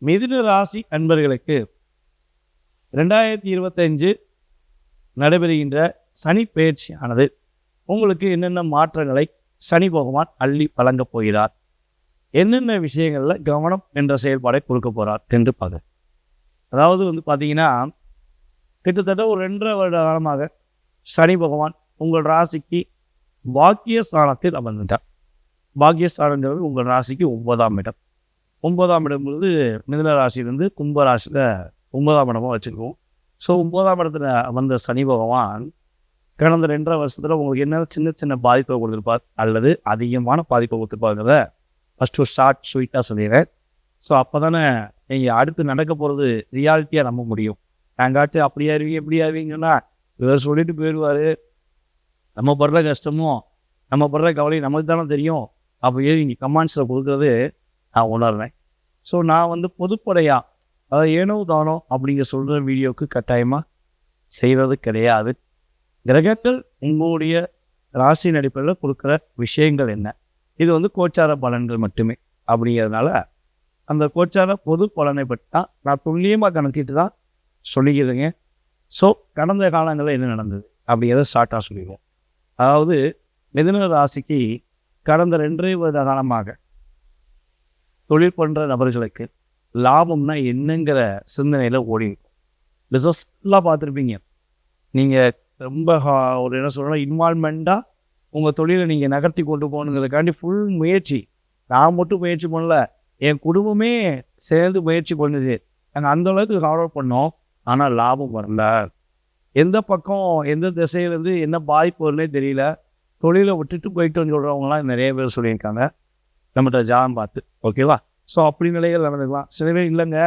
மிதுன ராசி அன்பர்களுக்கு 2025 நடைபெறுகின்ற சனி பெயர்ச்சியானது உங்களுக்கு என்னென்ன மாற்றங்களை சனி பகவான் அள்ளி வழங்கப் போகிறார், என்னென்ன விஷயங்களில் கவனம் என்ற செயல்பாடை கொடுக்க போகிறார் என்று பார்க்க. அதாவது பார்த்தீங்கன்னா கிட்டத்தட்ட ஒரு 2.5 வருட காலமாக சனி பகவான் உங்கள் ராசிக்கு பாக்கியஸ்தானத்தில் அமர்ந்துட்டார். பாக்கியஸ்தானங்கிறது உங்கள் ராசிக்கு 9ஆம் இடம். 9ஆம் இடம்ங்கிறது மிதுன ராசியிலிருந்து கும்ப ராசியில் 9ஆம் இடமாக வச்சுருக்கோம். ஸோ 9ஆம் இடத்துல வந்த சனி பகவான் கடந்த 2.5 வருஷத்தில் உங்களுக்கு என்ன சின்ன சின்ன பாதிப்பை கொடுத்துருப்பார் அல்லது அதிகமான பாதிப்பை கொடுத்துருப்பாங்கிறத ஃபஸ்ட்டு ஒரு ஷார்ட் ஸ்வீட்டாக சொல்லிடுறேன். ஸோ அப்போ தானே நீங்கள் அடுத்து நடக்க போகிறது ரியாலிட்டியாக நம்ப முடியும். நாங்காட்டு அப்படி ஆயிருவீங்க இப்படி ஆயிருவீங்கன்னா இவர் சொல்லிட்டு போயிடுவார். நம்ம படுற கஷ்டமும் நம்ம படுற கவலையும் நமக்கு தானே தெரியும். அப்போ இங்கே கமெண்ட்ஸில் கொடுக்குறது நான் உணர்றேன். ஸோ நான் பொதுப்படையாக அதாவது ஏனோ தானோ அப்படிங்கிற சொல்கிற வீடியோவுக்கு கட்டாயமாக செய்கிறது கிடையாது. கிரகங்கள் உங்களுடைய ராசியின் அடிப்படையில் கொடுக்குற விஷயங்கள் என்ன, இது கோச்சார பலன்கள் மட்டுமே அப்படிங்கிறதுனால அந்த கோச்சார பொது பலனை பற்றி தான் நான் துல்லியமாக கணக்கிட்டு தான் சொல்லிக்கிறேங்க. ஸோ கடந்த காலங்களில் என்ன நடந்தது அப்படிங்கிறத ஷார்ட்டாக சொல்லிடுவோம். அதாவது மிதுன ராசிக்கு கடந்த 2.5 வருட காலமாக தொழில் பண்ணுற நபர்களுக்கு லாபம்னா என்னங்கிற சிந்தனையில் ஓடி இருக்கும். பிஸ்னஸ் ஃபுல்லாக பார்த்துருப்பீங்க. நீங்கள் ரொம்ப ஒரு என்ன சொல்கிறோன்னா இன்வால்மெண்ட்டாக உங்கள் தொழிலை நீங்கள் நகர்த்தி கொண்டு போகணுங்கிறதுக்காண்டி ஃபுல் முயற்சி. நான் மட்டும் முயற்சி பண்ணல, என் குடும்பமே சேர்ந்து முயற்சி பண்ணுது. நாங்கள் அந்தளவுக்கு ஃபாலோ பண்ணோம், ஆனால் லாபம் வரல. எந்த பக்கம் எந்த திசையிலேருந்து என்ன பாதிப்பு வரும்னே தெரியல. தொழிலை விட்டுட்டு போயிட்டோன்னு சொல்கிறவங்களாம் நிறைய பேர் சொல்லியிருக்காங்க நம்மகிட்ட ஜாதகம் பார்த்து. ஓகேவா? ஸோ அப்படி நிலைகள் நடந்துக்கலாம். சில பேர் இல்லைங்க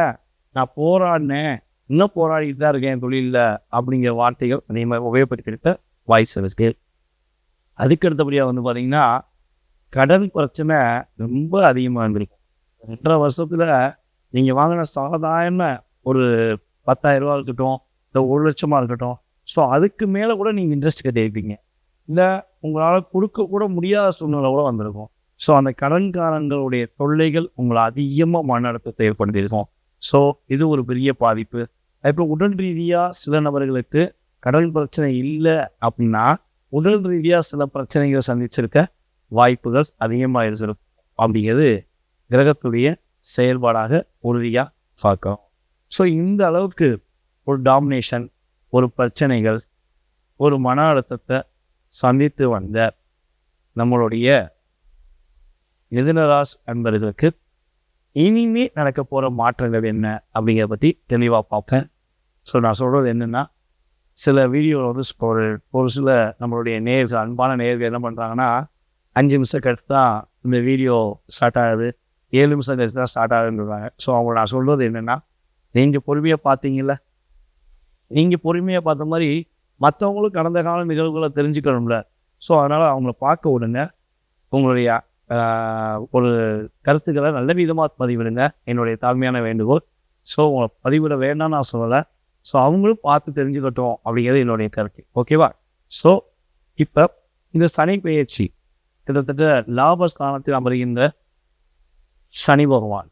நான் போராடினேன், இன்னும் போராடிட்டு தான் இருக்கேன் தொழிலில் அப்படிங்கிற வார்த்தைகள் அதே மாதிரி உபயோகப்படுத்திக்கிட்ட வாய்ஸ் இருக்கு. அதுக்கு அடுத்தபடியாக பார்த்தீங்கன்னா கடன் பிரச்சனை ரொம்ப அதிகமாக இருந்திருக்கும். 2.5 வருஷத்தில் நீங்கள் வாங்கின சாதாரண ஒரு 10,000 ரூபா இருக்கட்டும், இல்லை 1 லட்சமாக இருக்கட்டும், ஸோ அதுக்கு மேலே கூட நீங்கள் இன்ட்ரெஸ்ட் கட்டியிருப்பீங்க. இல்லை உங்களால் கொடுக்க கூட முடியாத சூழ்நிலை கூட வந்திருக்கும். ஸோ அந்த கடன்காரங்களுடைய தொல்லைகள் உங்களை அதிகமாக மன அழுத்தத்தை ஏற்படுத்தியிருக்கும். ஸோ இது ஒரு பெரிய பாதிப்பு. அதுக்கப்புறம் உடல் ரீதியாக சில நபர்களுக்கு கடன் பிரச்சனை இல்லை அப்படின்னா உடல் ரீதியாக சில பிரச்சனைகளை சந்திச்சிருக்க வாய்ப்புகள் அதிகமாக இருக்கும் அப்படிங்கிறது கிரகத்துடைய செயல்பாடாக உறுதியாக பார்க்கணும். ஸோ இந்த அளவுக்கு ஒரு டாமினேஷன், ஒரு பிரச்சனைகள், ஒரு மன அழுத்தத்தை சந்தித்து வந்த நம்மளுடைய மிதுன ராசி அன்பர்களுக்கு இனிமே நடக்க போகிற மாற்றங்கள் என்ன அப்படிங்கிறத பற்றி தெளிவாக பார்ப்பேன். ஸோ நான் சொல்கிறது என்னென்னா, சில வீடியோவில் ஒரு சில நம்மளுடைய நேயர்கள், அன்பான நேயர்கள் என்ன பண்ணுறாங்கன்னா 5 நிமிஷம் கழித்து தான் இந்த வீடியோ ஸ்டார்ட் ஆகுது, 7 நிமிஷம் கழித்து தான் ஸ்டார்ட் ஆகுதுன்றாங்க. ஸோ அவங்க நான் சொல்கிறது என்னென்னா, நீங்கள் பொறுமையாக பார்த்தீங்கல்ல, நீங்கள் பொறுமையாக பார்த்த மாதிரி மற்றவங்களும் கடந்த கால நிகழ்வுகளை தெரிஞ்சுக்கணும்ல. ஸோ அதனால் அவங்கள பார்க்க விடுங்க. உங்களுடைய ஒரு கருத்துக்களை நல்ல விதமாக பதிவிடுங்க, என்னுடைய தாழ்மையான வேண்டுகோள். ஸோ உங்களை பதிவிட வேண்டாம் நான் சொல்லலை. ஸோ அவங்களும் பார்த்து தெரிஞ்சுக்கட்டும் அப்படிங்கிறது என்னுடைய கருத்து. ஓகேவா? ஸோ இப்போ இந்த சனி பெயர்ச்சி கிட்டத்தட்ட லாபஸ்தானத்தில் அமர்கின்ற சனி பகவான்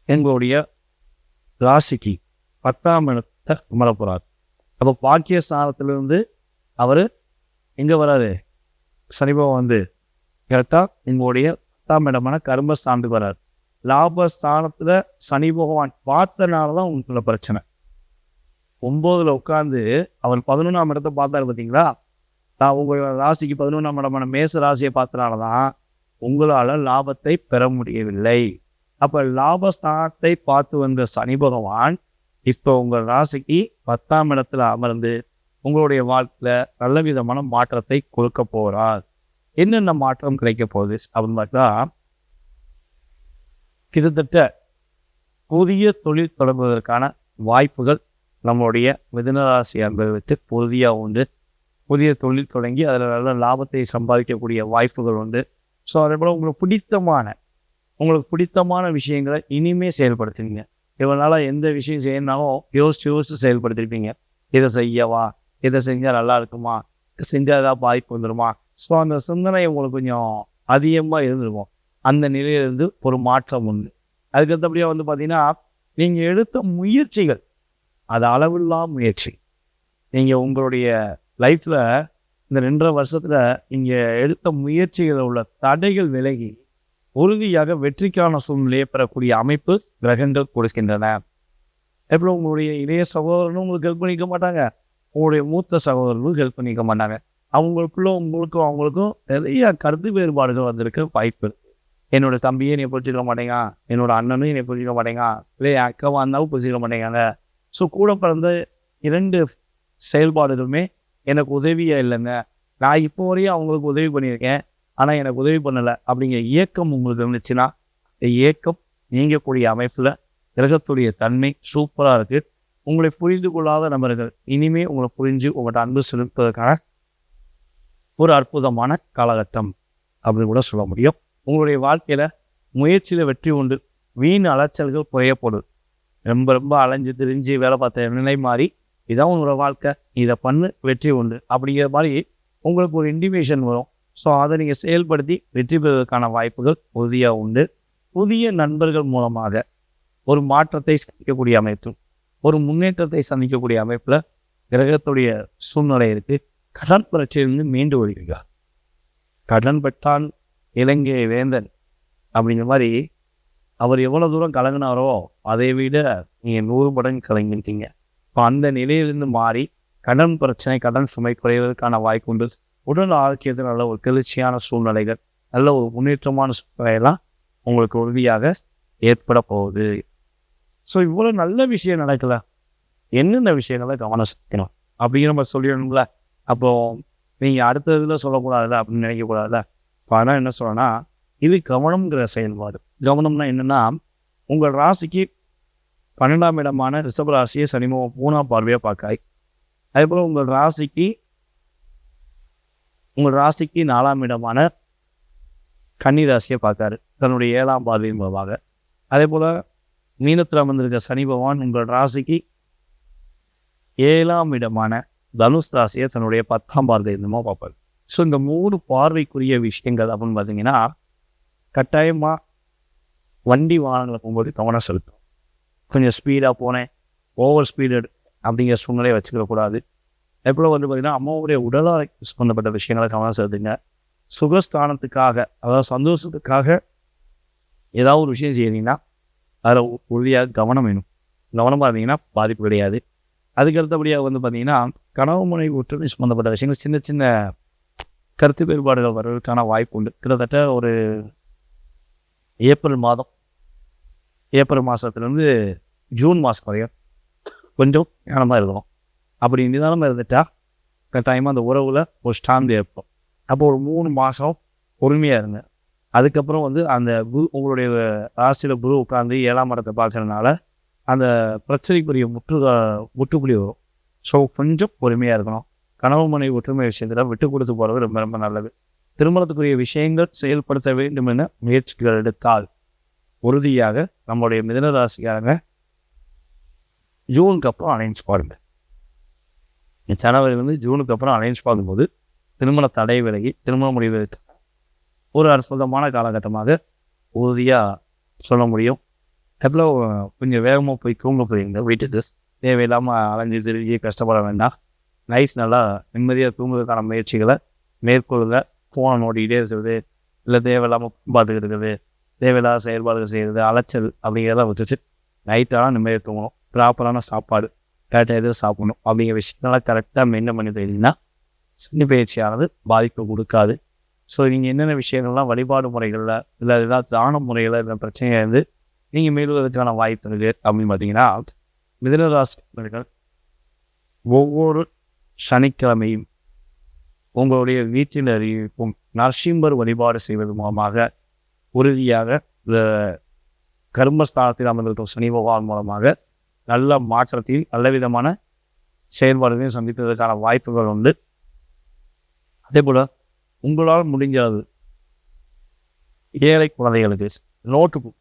எங்களுடைய ராசிக்கு 10ஆம் இடத்தை அமர போகிறார். அப்போ பாக்கிய ஸ்தானத்திலிருந்து அவர் எங்கே வராரு? சனி பகவான் கரெக்டாக எங்களுடைய 10ஆம் இடமான கர்மஸ்தானத்துக்கு வரார். லாபஸ்தானத்தில் சனி பகவான் பார்த்தனால தான் உங்களுக்குள்ள பிரச்சனை. 9ல் உட்காந்து அவர் 11ஆம் இடத்தை பார்த்தாரு பார்த்தீங்களா? நான் உங்கள் ராசிக்கு 11ஆம் இடமான மேச ராசியை பார்த்தனால தான் உங்களால் லாபத்தை பெற முடியவில்லை. அப்போ லாபஸ்தானத்தை பார்த்து வந்த சனி பகவான் இப்போ உங்கள் ராசிக்கு 10ஆம் இடத்துல அமர்ந்து உங்களுடைய வாழ்க்கையில் நல்ல விதமான மாற்றத்தை கொடுக்க போகிறார். என்னென்ன மாற்றம் கிடைக்க போகுது அப்படின்னு பார்த்தா, கிட்டத்தட்ட புதிய தொழில் தொடங்குவதற்கான வாய்ப்புகள் நம்மளுடைய மிதுன ராசி அன்பர்களுக்கு உறுதியாக உண்டு. புதிய தொழில் தொடங்கி அதில் நல்ல லாபத்தை சம்பாதிக்கக்கூடிய வாய்ப்புகள் உண்டு. ஸோ அதே போல் உங்களுக்கு பிடித்தமான விஷயங்களை இனிமேல் செயல்படுத்துவீங்க. இவனால் எந்த விஷயம் செய்யணும்னாலும் யோசிச்சு செயல்படுத்திருப்பீங்க. இதை செய்யவா, இதை செஞ்சால் நல்லா இருக்குமா, இதை செஞ்சால் ஏதாவது பாதிப்பு வந்துடுமா. ஸோ அந்த சிந்தனை உங்களுக்கு கொஞ்சம் அதிகமாக இருந்திருக்கும். அந்த நிலையிலிருந்து ஒரு மாற்றம் உண்டு. அதுக்கடுத்தபடியாக வந்து பார்த்தீங்கன்னா, நீங்கள் எடுத்த முயற்சிகள் அது அளவில்லா முயற்சி. நீங்கள் உங்களுடைய லைஃப்பில் இந்த 2.5 வருஷத்தில் நீங்கள் எடுத்த முயற்சிகளில் உள்ள தடைகள் விலகி உறுதியாக வெற்றிக்கான சூழ்நிலையை பெறக்கூடிய அமைப்பு கிரகங்கள் கொடுக்கின்றன. எப்படி உங்களுடைய இளைய சகோதரனும் உங்களுக்கு ஹெல்ப் பண்ணிக்க மாட்டாங்க, உங்களுடைய மூத்த சகோதரர்களும் ஹெல்ப் பண்ணிக்க மாட்டாங்க. அவங்களுக்குள்ள அவங்களுக்கும் நிறைய கருத்து வேறுபாடுகள் வந்திருக்க வாய்ப்பு இருக்கு. என்னோட தம்பியே என்னை புரிஞ்சுக்க மாட்டேங்க, என்னோட அண்ணனும் என்னை புரிஞ்சுக்க மாட்டேங்க, இல்லை அக்காவாக இருந்தாலும் புரிஞ்சுக்க மாட்டேங்காங்க. ஸோ கூட பிறந்த 2 செயல்பாடுகளுமே எனக்கு உதவியாக இல்லைங்க. நான் இப்போ வரையும் அவங்களுக்கு உதவி பண்ணியிருக்கேன், ஆனால் எனக்கு உதவி பண்ணலை அப்படிங்கிற இயக்கம் உங்களுக்கு இருந்துச்சுன்னா, இந்த இயக்கம் நீங்கக்கூடிய அமைப்பில் கிரகத்துடைய தன்மை சூப்பராக இருக்குது. உங்களை புரிந்து கொள்ளாத நபர்கள் இனிமேல் உங்களை புரிஞ்சு உங்கள்கிட்ட அன்பு செலுத்துவதற்கான ஒரு அற்புதமான காலகட்டம் அப்படின்னு கூட சொல்ல முடியும். உங்களுடைய வாழ்க்கையில் முயற்சியில் வெற்றி உண்டு. வீண் அலைச்சல்கள் குறையப்படும். ரொம்ப அலைஞ்சு திரிஞ்சு வேலை பார்த்த நிலை மாறி இதான் உங்களோட வாழ்க்கை, இதை பண்ணு வெற்றி உண்டு அப்படிங்கிற மாதிரி உங்களுக்கு ஒரு இன்டிமேஷன் வரும். ஸோ அதை நீங்கள் செயல்படுத்தி வெற்றி பெறுவதற்கான வாய்ப்புகள் உறுதியாக உண்டு. புதிய நண்பர்கள் மூலமாக ஒரு மாற்றத்தை சந்திக்கக்கூடிய அமைப்பும் ஒரு முன்னேற்றத்தை சந்திக்கக்கூடிய அமைப்பில் கிரகத்துடைய சூழ்நிலை இருக்குது. கடன் பிரச்சனையிலிருந்து மீண்டு வருகிறார். கடன் பெற்றான் இலங்கை வேந்தன் அப்படிங்கிற மாதிரி அவர் எவ்வளோ தூரம் கலங்கினாரோ அதை விட நீங்கள் 100 மடங்கு கலங்கிட்டீங்க. இப்போ அந்த நிலையிலிருந்து மாறி கடன் பிரச்சனை கடன் சுமை குறைவதற்கான வாய்ப்பு உண்டு. உடல் ஆரோக்கியத்தில் நல்ல ஒரு கிளர்ச்சியான சூழ்நிலைகள், நல்ல ஒரு முன்னேற்றமான சூழ்நிலையெல்லாம் உங்களுக்கு உறுதியாக ஏற்பட போகுது. ஸோ இவ்வளோ நல்ல விஷயம் நடக்கல, என்னென்ன விஷயங்களை கவனம் செலுத்தணும் அப்படின்னு நம்ம சொல்லிடணும்ல. அப்போ நீங்கள் அடுத்த இதில் சொல்லக்கூடாதுல்ல அப்படின்னு நினைக்கக்கூடாதுல்ல. இப்போ அதனால் என்ன சொல்லணும்னா, இது கவனம்ங்கிற செயல்பாடு. கவனம்னா என்னென்னா, உங்கள் ராசிக்கு 12ஆம் இடமான ரிஷப ராசியை சனி 3ஆம் பார்வையாக பார்க்காய். அதேபோல் உங்கள் ராசிக்கு 4ஆம் இடமான கன்னி ராசியை பார்க்காரு தன்னுடைய 7ஆம் பார்வையின் மூலமாக. அதே போல் மீனத்தில் அமர்ந்திருக்க சனி பகவான் உங்கள் ராசிக்கு 7ஆம் இடமான தனுஷ் ராசியை தன்னுடைய 10ஆம் பார்வை மூலமாக பார்ப்பார். ஸோ இந்த 3 பார்வைக்குரிய விஷயங்கள் அப்படின்னு பார்த்தீங்கன்னா, கட்டாயமாக வண்டி வாகனங்களை போகும்போது கவனம் செலுத்தும். கொஞ்சம் ஸ்பீடாக போனேன், ஓவர் ஸ்பீடு அப்படிங்கிற சூழ்நிலையை வச்சுக்கக்கூடாது. எப்போ வந்து பார்த்திங்கன்னா, அம்மாவுடைய உடலாரோக்கியம் சம்மந்தப்பட்ட விஷயங்களை கவனம் செலுத்துங்க. சுகஸ்தானத்துக்காக, அதாவது சந்தோஷத்துக்காக ஏதாவது ஒரு விஷயம் செய்யறீங்கன்னா அதில் உறுதியாக கவனம் வேணும். கவனமாக இருந்தீங்கன்னா பாதிப்பு கிடையாது. அதுக்கு அடுத்தபடியாக வந்து பார்த்திங்கன்னா, கனவு முனை ஒற்றுமை சம்மந்தப்பட்ட விஷயங்கள் சின்ன சின்ன கருத்து வேறுபாடுகள் வர்றதுக்கான வாய்ப்பு உண்டு. கிட்டத்தட்ட ஒரு ஏப்ரல் மாதத்துலேருந்து ஜூன் மாதம் வரையும் கொஞ்சம் ஞானமாக இருக்கணும். அப்படி நிதானமாக இருந்துட்டால் கட்டாயமாக அந்த உறவில் ஒரு ஸ்டாண்ட் ஏற்படும். அப்போ ஒரு 3 மாதம் பொறுமையாக இருங்க. அதுக்கப்புறம் வந்து அந்த உங்களுடைய ராசியில் குரு உட்காந்து 7ஆம் இடத்தை பார்க்கறதுனால அந்த பிரச்சனைக்குரிய முற்றுப்புள்ளி வரும். ஸோ கொஞ்சம் பொறுமையாக இருக்கணும். கனவு மனை ஒற்றுமை விஷயத்தில் விட்டு கொடுத்து போகிறது ரொம்ப ரொம்ப நல்லது. திருமணத்துக்குரிய விஷயங்கள் செயல்படுத்த வேண்டும் என முயற்சிகள் எடுத்தால் உறுதியாக நம்முடைய மிதுன ராசிக்காரங்க ஜூனுக்கு அப்புறம் அலைன்ஸ் பாருங்க. ஜனவரிலேருந்து ஜூனுக்கு அப்புறம் அலைன்ஸ் பார்க்கும்போது திருமண தடை விலகி திருமண முடிவதற்கு ஒரு அற்புதமான காலகட்டமாக உறுதியாக சொல்ல முடியும். எவ்வளோ கொஞ்சம் வேகமாக போய் தூங்க போயிருங்க. வீட்டுக்கு தேவையில்லாமல் அலைஞ்சி திரும்பி கஷ்டப்பட வேண்டாம். நைஸ் நல்லா நிம்மதியாக தூங்குவதற்கான முயற்சிகளை மேற்கொள்ளுங்க. ஃபோனை நோட்டிக்கிட்டே இருக்கிறது, இல்லை தேவையில்லாமல் பார்த்துக்கிட்டு இருக்கிறது, தேவையில்லாத செயல்பாடுகள் செய்கிறது, அலைச்சல் அப்படிங்கிறத விட்டுட்டு நைட்டாலாம் நிம்மதியாக தூங்கணும். ப்ராப்பரான சாப்பாடு கரெக்டாக எதுவும் சாப்பிடணும் அப்படிங்கிற விஷயத்தெல்லாம் கரெக்டாக மெயின்டைன் பண்ணி தெரியுங்கன்னா சனி பயிற்சியானது பாதிப்பு கொடுக்காது. ஸோ நீங்கள் என்னென்ன விஷயங்கள்லாம் வழிபாடு முறைகளில் இல்லை ஏதாவது தான முறைகளில் இந்த பிரச்சனையாக இருந்து நீங்கள் மேலுவதற்கான வாய்ப்பு இருக்குது அப்படின்னு பார்த்தீங்கன்னா, மிதுன ராசிகள் ஒவ்வொரு சனிக்கிழமையும் உங்களுடைய வீட்டில் இருக்கும் நரசிம்மர் வழிபாடு செய்வது மூலமாக உறுதியாக இந்த கர்மஸ்தானத்தில் அமர்ந்திருக்கும் சனி பகவான் மூலமாக நல்ல மாற்றத்தில் நல்ல விதமான செயல்பாடுகளையும் சந்திப்பதற்கான வாய்ப்புகள் உண்டு. அதே போல் உங்களால் முடிஞ்சாது ஏழை குழந்தைகளுக்கு நோட்டு புக்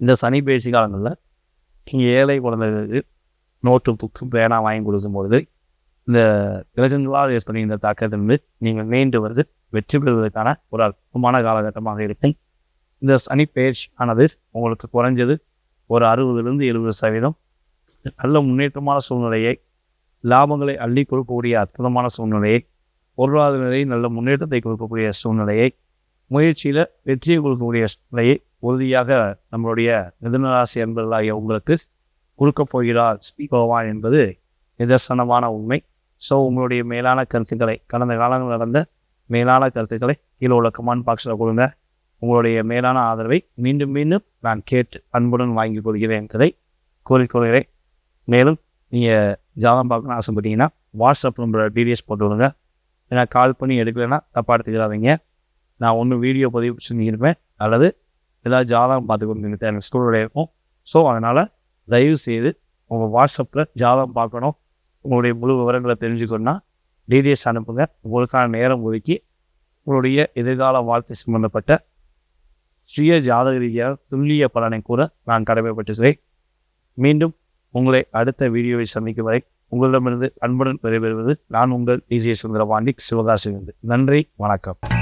இந்த சனி பயிற்சி காலங்களில் நீங்கள் ஏழை குழந்தைகளுக்கு நோட்டு புக்கு பேனா வாங்கி கொடுக்கும்பொழுது இந்த கிரகங்களால் ஏற்படுற இந்த தாக்கத்திலிருந்து நீங்கள் மீண்டு வந்து வெற்றி பெறுவதற்கான ஒரு அற்புதமான காலகட்டமாக இருக்கும். இந்த சனி பயிற்சி ஆனது உங்களுக்கு குறைஞ்சது ஒரு 60-70% நல்ல முன்னேற்றமான சூழ்நிலையை, லாபங்களை அள்ளி கொடுக்கக்கூடிய அற்புதமான சூழ்நிலையை, பொருளாதார நிலையை நல்ல முன்னேற்றத்தை கொடுக்கக்கூடிய சூழ்நிலையை, முயற்சியில் வெற்றியை கொடுக்கக்கூடிய சூழ்நிலையை உறுதியாக நம்மளுடைய மிதுனராசி அன்பர்களாகிய உங்களுக்கு கொடுக்க போகிறார் சனி பகவான் என்பது நிதர்சனமான உண்மை. ஸோ உங்களுடைய மேலான கருத்துக்களை, கடந்த காலங்களில் நடந்த மேலான கருத்துக்களை கீழே உள்ள கமெண்ட் பாக்ஸில் கொடுங்க. உங்களுடைய மேலான ஆதரவை மீண்டும் மீண்டும் நான் கேட்டு அன்புடன் வாங்கி கொள்கிறேன் என்பதை கூறிக்கொள்கிறேன். மேலும் நீங்கள் ஜாதகம் பார்க்கணும்னு ஆசைப்பட்டீங்கன்னா வாட்ஸ்அப் நம்பர் டீடைல்ஸ் போட்டு விடுங்க. ஏன்னா கால் பண்ணி எடுக்கலைன்னா தப்பாக எடுத்துக்கிறாதீங்க. நான் ஒன்று வீடியோ பதிவு செஞ்சுருப்பேன் அல்லது ஏதாவது ஜாதகம் பார்த்து கொடுங்க எனக்கு ஸ்கூலில் இருக்கும். ஸோ அதனால் தயவுசெய்து உங்கள் வாட்ஸ்அப்பில் ஜாதகம் பார்க்கணும், உங்களுடைய முழு விவரங்களை தெரிஞ்சுக்கணுன்னா டீடைல்ஸ் அனுப்புங்க. உங்களுக்கான நேரம் ஒதுக்கி உங்களுடைய எதிர்கால வாழ்க்கை சம்பந்தப்பட்ட சுய ஜாதக ரீதியாக துல்லிய பலனை கூற நான் கடமைப்பட்டுகிறேன். மீண்டும் உங்களை அடுத்த வீடியோவை சந்திக்கும் வரை உங்களிடமிருந்து அன்புடன் விடைபெறுவது நான் உங்கள் டிஜே சுந்தரபாண்டி, சிவகாசி. நன்றி, வணக்கம்.